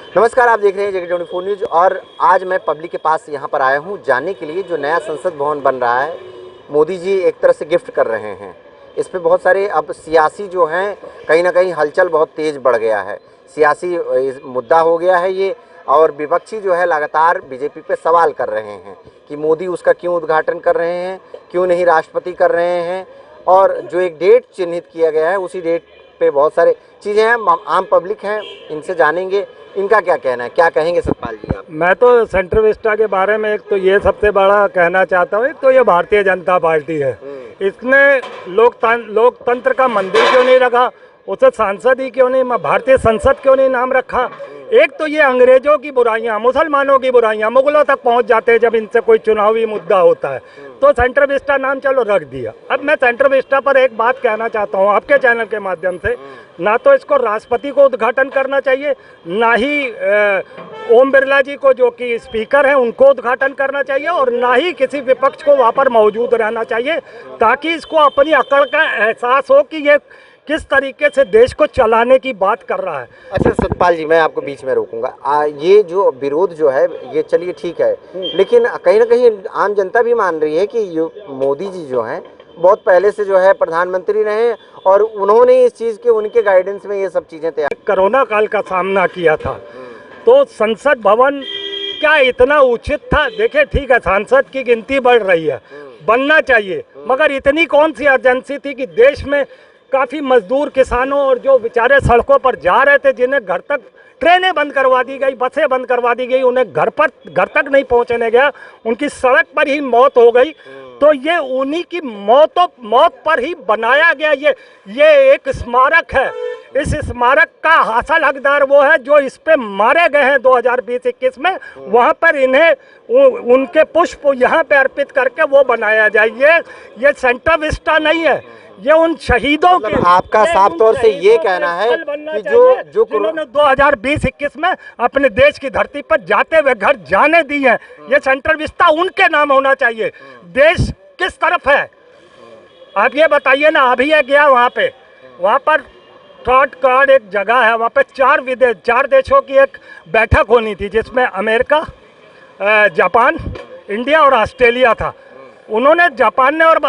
नमस्कार, आप देख रहे हैं JK24 न्यूज़ और आज मैं पब्लिक के पास यहाँ पर आया हूँ जानने के लिए जो नया संसद भवन बन रहा है, मोदी जी एक तरह से गिफ्ट कर रहे हैं। इस पे बहुत सारे अब सियासी जो हैं कहीं ना कहीं हलचल बहुत तेज़ बढ़ गया है, सियासी मुद्दा हो गया है ये। और विपक्षी जो है लगातार बीजेपी पे सवाल कर रहे हैं कि मोदी उसका क्यों उद्घाटन कर रहे हैं, क्यों नहीं राष्ट्रपति कर रहे हैं। और जो एक डेट चिन्हित किया गया है उसी डेट पे बहुत सारे चीज़ें हैं। आम पब्लिक हैं, इनसे जानेंगे इनका क्या कहना है। क्या कहेंगे सतपाल जी आप? मैं तो सेंटर विस्टा के बारे में एक तो ये सबसे बड़ा कहना चाहता हूँ, एक तो ये भारतीय जनता पार्टी है। इसने लोकतंत्र का मंदिर क्यों नहीं रखा, उसे सांसद ही क्यों नहीं, भारतीय संसद क्यों नहीं नाम रखा। एक तो ये अंग्रेजों की बुराइयां, मुसलमानों की बुराइयां मुगलों तक पहुंच जाते हैं जब इनसे कोई चुनावी मुद्दा होता है, तो सेंटर विस्टा नाम चलो रख दिया। अब मैं सेंटर विस्टा पर एक बात कहना चाहता हूं आपके चैनल के माध्यम से, ना तो इसको राष्ट्रपति को उद्घाटन करना चाहिए, ना ही ओम बिरला जी को जो कि स्पीकर हैं उनको उद्घाटन करना चाहिए, और ना ही किसी विपक्ष को वहाँ पर मौजूद रहना चाहिए, ताकि इसको अपनी अकड़ का एहसास हो कि ये किस तरीके से देश को चलाने की बात कर रहा है। अच्छा सतपाल जी, मैं आपको बीच में रोकूंगा। ये जो विरोध जो है ये चलिए ठीक है, लेकिन कहीं ना कहीं आम जनता भी मान रही है कि मोदी जी जो हैं बहुत पहले से जो है प्रधानमंत्री रहे और उन्होंने इस चीज़ के उनके गाइडेंस में ये सब चीज़ें तैयार। कोरोना काल का सामना किया था तो संसद भवन क्या इतना उचित था? देखिए ठीक है, सांसद की गिनती बढ़ रही है, बनना चाहिए, मगर इतनी कौन सी अर्जेंसी थी कि देश में काफ़ी मजदूर किसानों और जो बेचारे सड़कों पर जा रहे थे, जिन्हें घर तक ट्रेनें बंद करवा दी गई, बसें बंद करवा दी गई, उन्हें घर तक नहीं पहुंचने गया, उनकी सड़क पर ही मौत हो गई। तो ये उन्हीं की मौत पर ही बनाया गया ये एक स्मारक है। इस स्मारक का हासिल हकदार वो है जो इस पे मारे गए हैं 2020-21 में, वहाँ पर इन्हें उनके पुष्प यहाँ पे अर्पित करके वो बनाया जाए। ये सेंटर विस्टा नहीं है, ये उन शहीदों के, आपका साफ तौर से ये कहना है कि जो उन्होंने 2020-21 में अपने देश की धरती पर जाते हुए घर जाने दी है, ये सेंटर विस्टा उनके नाम होना चाहिए। देश किस तरफ है आप ये बताइए ना। अभी ये गया वहाँ पर ट्रॉट कार्ड एक जगह है, वहाँ पे चार देशों की एक बैठक होनी थी, जिसमें अमेरिका, जापान, इंडिया और ऑस्ट्रेलिया था। उन्होंने, जापान ने और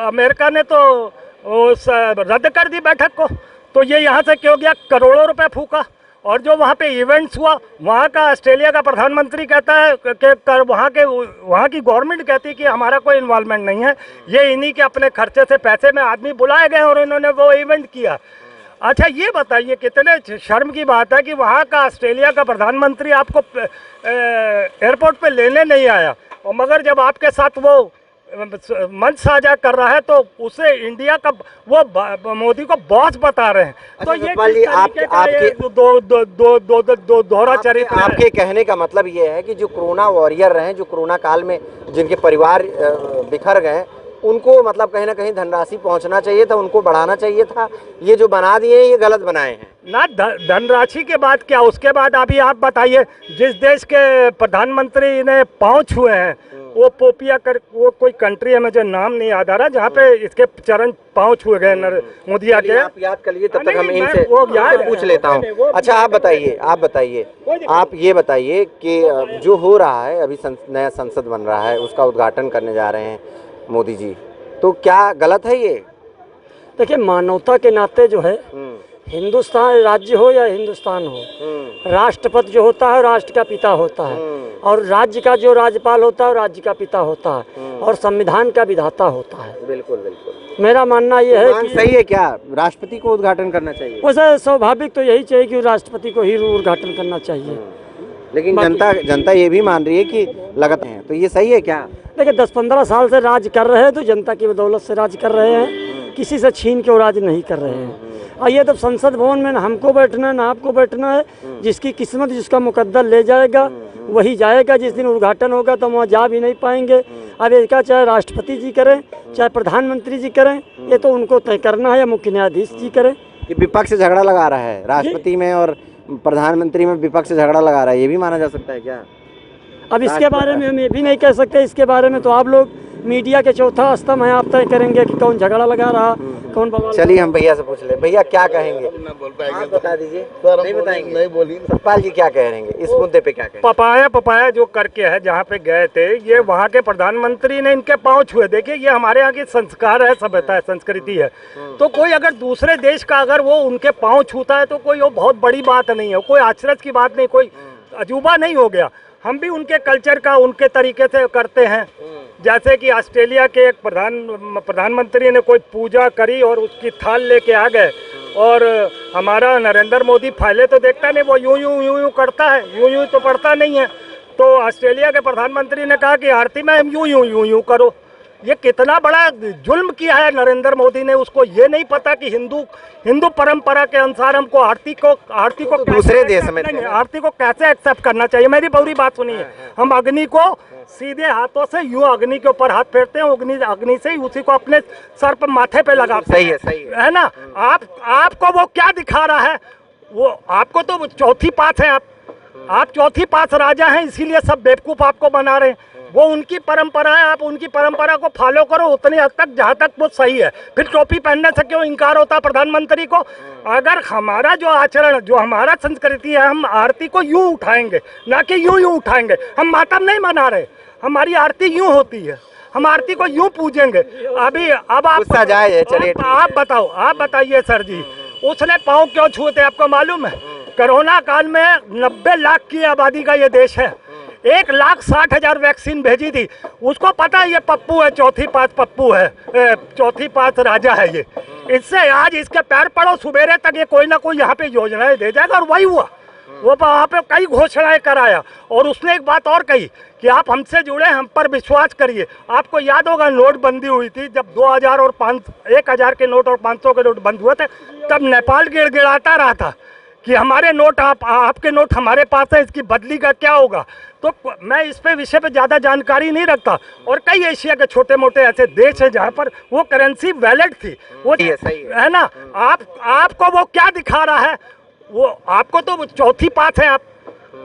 अमेरिका ने तो रद्द कर दी बैठक को। तो ये यहाँ से क्यों गया? करोड़ों रुपए फूका। और जो वहाँ पे इवेंट्स हुआ, वहाँ का ऑस्ट्रेलिया का प्रधानमंत्री कहता है कि वहाँ की गवर्नमेंट कहती है कि हमारा कोई इन्वॉल्वमेंट नहीं है, ये इन्हीं के अपने खर्चे से पैसे में आदमी बुलाए गए और इन्होंने वो इवेंट किया। अच्छा ये बताइए, कितने शर्म की बात है कि वहाँ का ऑस्ट्रेलिया का प्रधानमंत्री आपको एयरपोर्ट पे लेने नहीं आया, और मगर जब आपके साथ वो मंच साझा कर रहा है तो उसे इंडिया का वो मोदी को बॉस बता रहे हैं। तो ये दोहरा चरित्र। आपके कहने का मतलब ये है कि जो कोरोना वॉरियर रहे, जो कोरोना काल में जिनके परिवार बिखर गए, उनको मतलब कहीं ना कहीं धनराशि पहुंचना चाहिए था, उनको बढ़ाना चाहिए था। ये जो बना दिए ये गलत बनाए हैं ना। धनराशि के बाद क्या, उसके बाद अभी आप बताइए, जिस देश के प्रधानमंत्री ने पाँव छुए हैं, वो पोपिया कर, वो कोई कंट्री है, मुझे नाम नहीं याद आ रहा, जहाँ पे इसके चरण पाँव छुए गए मोदिया के। आप याद कर लीजिए, तब तक हम इनसे पूछ लेता हूँ। अच्छा आप ये बताइए कि जो हो रहा है अभी, नया संसद बन रहा है, उसका उद्घाटन करने जा रहे हैं मोदी जी, तो क्या गलत है ये? देखिए, मानवता के नाते जो है, हिंदुस्तान राज्य हो या हिंदुस्तान हो, राष्ट्रपति जो होता है राष्ट्र का पिता होता है, और राज्य का जो राज्यपाल होता है राज्य का पिता होता है, और संविधान का विधाता होता है। बिल्कुल बिल्कुल, मेरा मानना यह है कि सही है। क्या राष्ट्रपति को उद्घाटन करना चाहिए? वैसे स्वाभाविक तो यही चाहिए कि राष्ट्रपति को ही उद्घाटन करना चाहिए, लेकिन जनता ये भी मान रही है कि लगातार है, तो ये सही है क्या? देखिए 10-15 साल से राज कर रहे हैं तो जनता की बदौलत से राज कर रहे हैं, किसी से छीन के वो राज नहीं कर रहे हैं। और ये तो संसद भवन में ना हमको बैठना है ना आपको बैठना है, जिसकी किस्मत, जिसका मुकद्दर ले जाएगा वही जाएगा। जिस दिन उद्घाटन होगा तो वहाँ जा भी नहीं पाएंगे। अब इसका चाहे राष्ट्रपति जी करें चाहे प्रधानमंत्री जी करें, ये तो उनको तय करना है, या मुख्य न्यायाधीश जी करें। कि विपक्ष झगड़ा लगा रहा है, राष्ट्रपति में और प्रधानमंत्री में विपक्ष झगड़ा लगा रहा है, ये भी माना जा सकता है क्या? अब इसके बारे में हम ये भी नहीं कह सकते, इसके बारे में तो आप लोग मीडिया के चौथा स्तंभ है, आप तय करेंगे कि कौन झगड़ा लगा रहा, कौन बवाल। चलिए हम भैया से पूछ ले, भैया क्या कहेंगे, आप बता दीजिए। नहीं बताएंगे, नहीं बोलिए। सतपाल जी क्या कह रहे हैं इस मुद्दे पे, क्या कहेंगे? पपाया जो करके है, जहाँ पे गए थे, ये वहाँ के प्रधानमंत्री ने इनके पाँव छुए। देखिए ये हमारे यहाँ की संस्कार है, सभ्यता है, संस्कृति है। तो कोई अगर दूसरे देश का अगर वो उनके पाँव छूता है तो कोई वो बहुत बड़ी बात नहीं है, कोई आश्चर्य की बात नहीं, कोई अजूबा नहीं हो गया। हम भी उनके कल्चर का उनके तरीके से करते हैं। जैसे कि ऑस्ट्रेलिया के एक प्रधानमंत्री ने कोई पूजा करी और उसकी थाल लेके आ गए, और हमारा नरेंद्र मोदी फाइले तो देखता नहीं, वो यूं करता है, यूं तो पढ़ता नहीं है। तो ऑस्ट्रेलिया के प्रधानमंत्री ने कहा कि आरती में यूं करो। ये कितना बड़ा जुल्म किया है नरेंद्र मोदी ने। उसको ये नहीं पता कि हिंदू परंपरा के अनुसार हमको आरती को तो दूसरे देश में आरती को कैसे एक्सेप्ट करना चाहिए। मेरी पूरी बात सुनिए, हम अग्नि को सीधे हाथों से यूं अग्नि के ऊपर हाथ फेरते हैं, अग्नि से ही उसी को अपने सर पर माथे पे लगाते हैं। सही है ना। आपको वो क्या दिखा रहा है, वो आपको तो चौथी पास है, आप चौथी पास राजा हैं, इसीलिए सब बेवकूफ आपको बना रहे हैं। वो उनकी परंपरा है, आप उनकी परंपरा को फॉलो करो उतनी हद तक जहाँ तक वो सही है। फिर टोपी पहनने से क्यों इनकार होता प्रधानमंत्री को? अगर हमारा जो आचरण, जो हमारा संस्कृति है, हम आरती को यूं उठाएंगे, ना कि यूं उठाएंगे। हम मातम नहीं मना रहे, हमारी आरती यूं होती है, हम आरती को यूं पूजेंगे। अब आप बताओ, आप बताइए सर जी, उसने पाँव क्यों छुए थे आपको मालूम है? कोरोना काल में 90 लाख की आबादी का ये देश है, 1,60,000 वैक्सीन भेजी थी। उसको पता है ये पप्पू है, चौथी पास पप्पू है, चौथी पास राजा है ये। इससे आज इसके पैर पड़ो, सुबेरे तक ये कोई ना कोई यहाँ पे योजनाएं दे जाएगा। और वही हुआ, वो वहाँ पे कई घोषणाएं कराया। और उसने एक बात और कही कि आप हमसे जुड़े, हम पर विश्वास करिए। आपको याद होगा नोटबंदी हुई थी, जब 2000 और 1000 के नोट और 500 के नोट बंद हुए थे, तब नेपाल गिड़गिड़ाता रहा था कि हमारे नोट आपके नोट हमारे पास है, इसकी बदली का क्या होगा। तो मैं इस पे विषय पे ज़्यादा जानकारी नहीं रखता। और कई एशिया के छोटे मोटे ऐसे देश हैं जहाँ पर वो करेंसी वैलिड थी, वो सही है ना। आपको वो क्या दिखा रहा है, वो आपको तो चौथी पास है,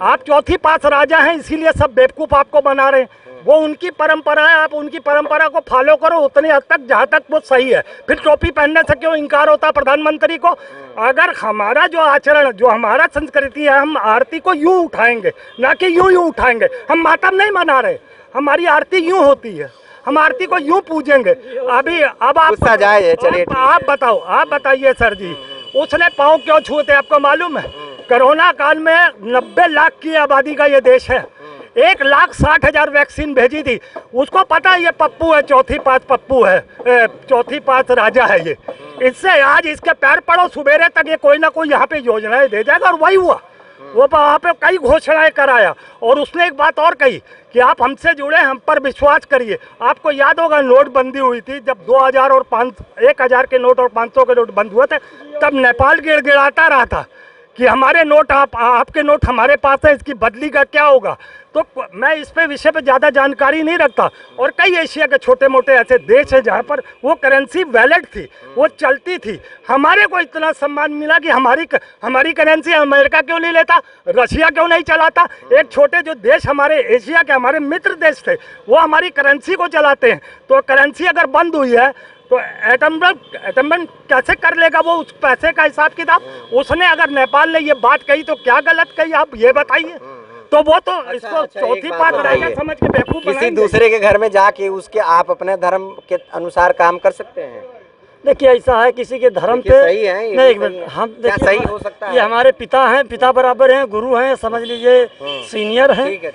आप चौथी पास राजा हैं, इसीलिए सब बेवकूफ़ आपको बना रहे हैं। वो उनकी परंपरा है, आप उनकी परंपरा को फॉलो करो उतनी हद तक जहाँ तक वो सही है। फिर टोपी पहनने से क्यों इनकार होता प्रधानमंत्री को? अगर हमारा जो आचरण, जो हमारा संस्कृति है, हम आरती को यूं उठाएंगे, ना कि यूं उठाएंगे। हम मातम नहीं मना रहे, हमारी आरती यूं होती है, हम आरती को यूं पूजेंगे। अब आप बताओ, आप बताइए सर जी, उसने पाँव क्यों छुए थे आपको मालूम है? कोरोना काल में 90 लाख की आबादी का ये देश है, 1,60,000 वैक्सीन भेजी थी। उसको पता है ये पप्पू है, चौथी पास पप्पू है, चौथी पास राजा है ये। इससे आज इसके पैर पड़ो, सुबेरे तक ये कोई ना कोई यहाँ पे योजनाएं दे जाएगा। और वही हुआ, वो वहाँ पे कई घोषणाएं कराया। और उसने एक बात और कही कि आप हमसे जुड़े, हम पर विश्वास करिए। आपको याद होगा नोटबंदी हुई थी, जब 2000 और 1000 के नोट और 500 के नोट बंद हुए थे, तब नेपाल गिड़गिड़ाता रहा था कि हमारे नोट आपके नोट हमारे पास है, इसकी बदली का क्या होगा। तो मैं इस पे विषय पे ज़्यादा जानकारी नहीं रखता। और कई एशिया के छोटे मोटे ऐसे देश हैं जहाँ पर वो करेंसी वैलिड थी, वो चलती थी। हमारे को इतना सम्मान मिला कि हमारी करेंसी अमेरिका क्यों नहीं लेता, रशिया क्यों नहीं चलाता। एक छोटे जो देश हमारे एशिया के, हमारे मित्र देश थे, वो हमारी करेंसी को चलाते हैं। तो करेंसी अगर बंद हुई है तो एटम बम कैसे कर लेगा वो उस पैसे का हिसाब किताब? उसने अगर नेपाल ने ये बात कही तो क्या गलत कही, आप ये बताइए। तो वो तो इसको चौथी बात राजा समझ के बेवकूफ किसी दूसरे के घर में जाके उसके आप अपने धर्म के अनुसार काम कर सकते हैं। देखिए ऐसा है, किसी के धर्म पे सही है, नहीं, एक मिनट, हम देखिए सही हो सकता है। ये हमारे पिता हैं, पिता बराबर हैं, गुरु हैं, समझ लीजिए सीनियर हैं।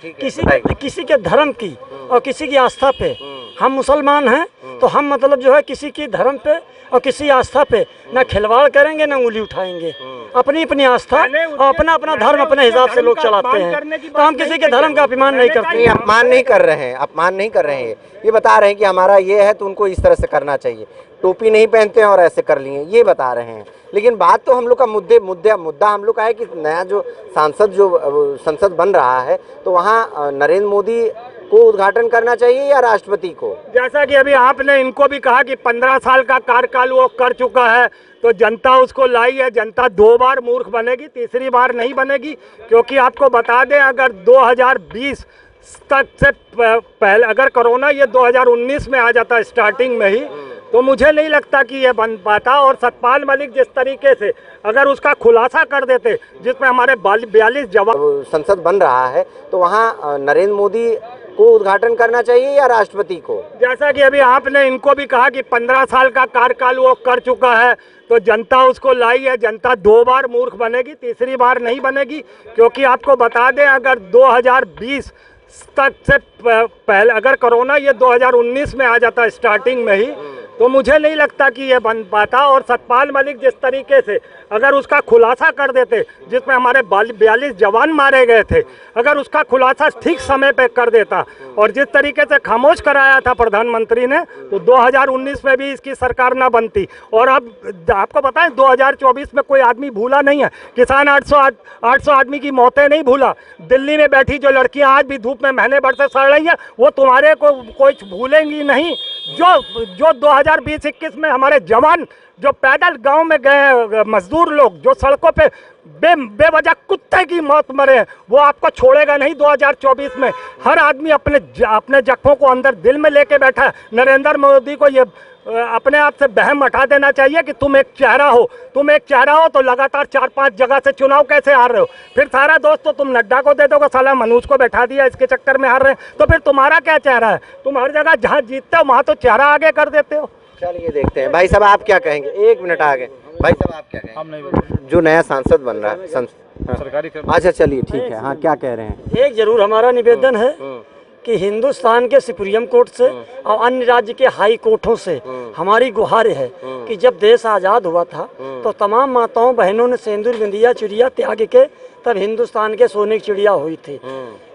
किसी के धर्म की और किसी की आस्था पे, हम मुसलमान हैं तो हम मतलब जो है किसी की धर्म पे और किसी आस्था पे ना खिलवाड़ करेंगे, ना उंगली उठाएंगे। अपनी अपनी आस्था और अपना अपना धर्म अपने हिसाब से लोग चलाते हैं। तो हम किसी के धर्म का अपमान नहीं करते। अपमान नहीं कर रहे हैं, अपमान नहीं कर रहे हैं, ये बता रहे हैं कि हमारा ये है तो उनको इस तरह से करना चाहिए। टोपी नहीं पहनते हैं और ऐसे कर लिए, ये बता रहे हैं। लेकिन बात तो हम लोग का मुद्दा हम लोग का है कि नया जो संसद बन रहा है, तो वहाँ नरेंद्र मोदी को उद्घाटन करना चाहिए या राष्ट्रपति को? जैसा कि अभी आपने इनको भी कहा कि 15 साल का कार्यकाल वो कर चुका है, तो जनता उसको लाई है। जनता 2 बार मूर्ख बनेगी, तीसरी बार नहीं बनेगी। क्योंकि आपको बता दें, अगर 2020 तक से पहले अगर कोरोना ये 2019 में आ जाता स्टार्टिंग में ही, तो मुझे नहीं लगता कि ये बन पाता। और सतपाल मलिक जिस तरीके से अगर उसका खुलासा कर देते, जिसमें हमारे 42 जवान संसद बन रहा है, तो वहाँ नरेंद्र मोदी को उद्घाटन करना चाहिए या राष्ट्रपति को? जैसा कि अभी आपने इनको भी कहा कि 15 साल का कार्यकाल वो कर चुका है, तो जनता उसको लाई है। जनता 2 बार मूर्ख बनेगी, तीसरी बार नहीं बनेगी। क्योंकि आपको बता दें, अगर 2020 तक से पहले अगर कोरोना ये 2019 में आ जाता स्टार्टिंग में ही, तो मुझे नहीं लगता कि ये बन पाता। और सतपाल मलिक जिस तरीके से अगर उसका खुलासा कर देते, जिसमें हमारे 42 जवान मारे गए थे, अगर उसका खुलासा ठीक समय पे कर देता और जिस तरीके से खामोश कराया था प्रधानमंत्री ने, तो 2019 में भी इसकी सरकार ना बनती। और अब आपको बताएं, 2024 में कोई आदमी भूला नहीं है। किसान 800 आदमी की मौतें नहीं भूला। दिल्ली में बैठी जो लड़कियां आज भी धूप में महीने भर से सड़ रही हैं, वो तुम्हारे को कोई भूलेंगी नहीं। जो 2020-21 में हमारे जवान जो पैदल गांव में गए, मजदूर लोग जो सड़कों पे बेवजह कुत्ते की मौत मरे, वो आपको छोड़ेगा नहीं। 2024 में हर आदमी अपने जख्मों को अंदर दिल में लेके बैठा है। नरेंद्र मोदी को ये अपने आप से बहम हटा देना चाहिए कि तुम एक चेहरा हो, तो लगातार 4-5 जगह से चुनाव कैसे हार रहे हो? फिर सारा दोस्त तो तुम नड्डा को दे दोगे, साला मनोज को बैठा दिया, इसके चक्कर में हार रहे हैं। तो फिर तुम्हारा क्या चेहरा है? तुम हर जगह जहाँ जीतते हो वहाँ तो चेहरा आगे कर देते हो। चलिए देखते हैं। भाई साहब आप क्या कहेंगे? 1 मिनट आगे। भाई साहब आप क्या कहेंगे? हम नहीं जो नया सांसद बन रहा है सरकारी अच्छा चलिए ठीक है। हाँ क्या कह रहे हैं? एक जरूर हमारा निवेदन है कि हिंदुस्तान के सुप्रीम कोर्ट से और अन्य राज्य के हाई कोर्टों से हमारी गुहार है कि जब देश आज़ाद हुआ था तो तमाम माताओं बहनों ने सिंदूर बिंदिया चिड़िया त्याग के तब हिंदुस्तान के सोने की चिड़िया हुई थी।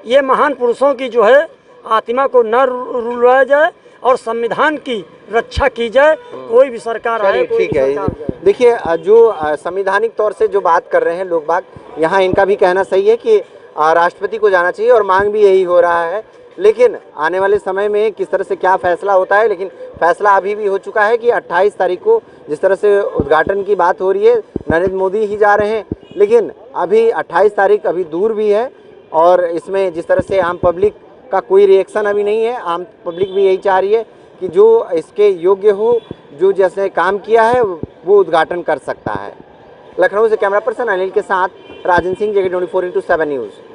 ये महान पुरुषों की जो है आत्मा को न रुलाया जाए और संविधान की रक्षा की जाए। कोई भी सरकार आए, कोई ठीक भी है। सरकार जाए। देखिए जो संवैधानिक तौर से जो बात कर रहे हैं लोग बाग, यहाँ इनका भी कहना सही है कि राष्ट्रपति को जाना चाहिए और मांग भी यही हो रहा है। लेकिन आने वाले समय में किस तरह से क्या फैसला होता है, लेकिन फैसला अभी भी हो चुका है कि 28 तारीख को जिस तरह से उद्घाटन की बात हो रही है, नरेंद्र मोदी ही जा रहे हैं। लेकिन अभी 28 तारीख अभी दूर भी है और इसमें जिस तरह से आम पब्लिक का कोई रिएक्शन अभी नहीं है। आम पब्लिक भी यही चाह रही है कि जो इसके योग्य हो, जो जैसे काम किया है वो उद्घाटन कर सकता है। लखनऊ से कैमरा पर्सन अनिल के साथ राजन सिंह, जगह 24x7 न्यूज़।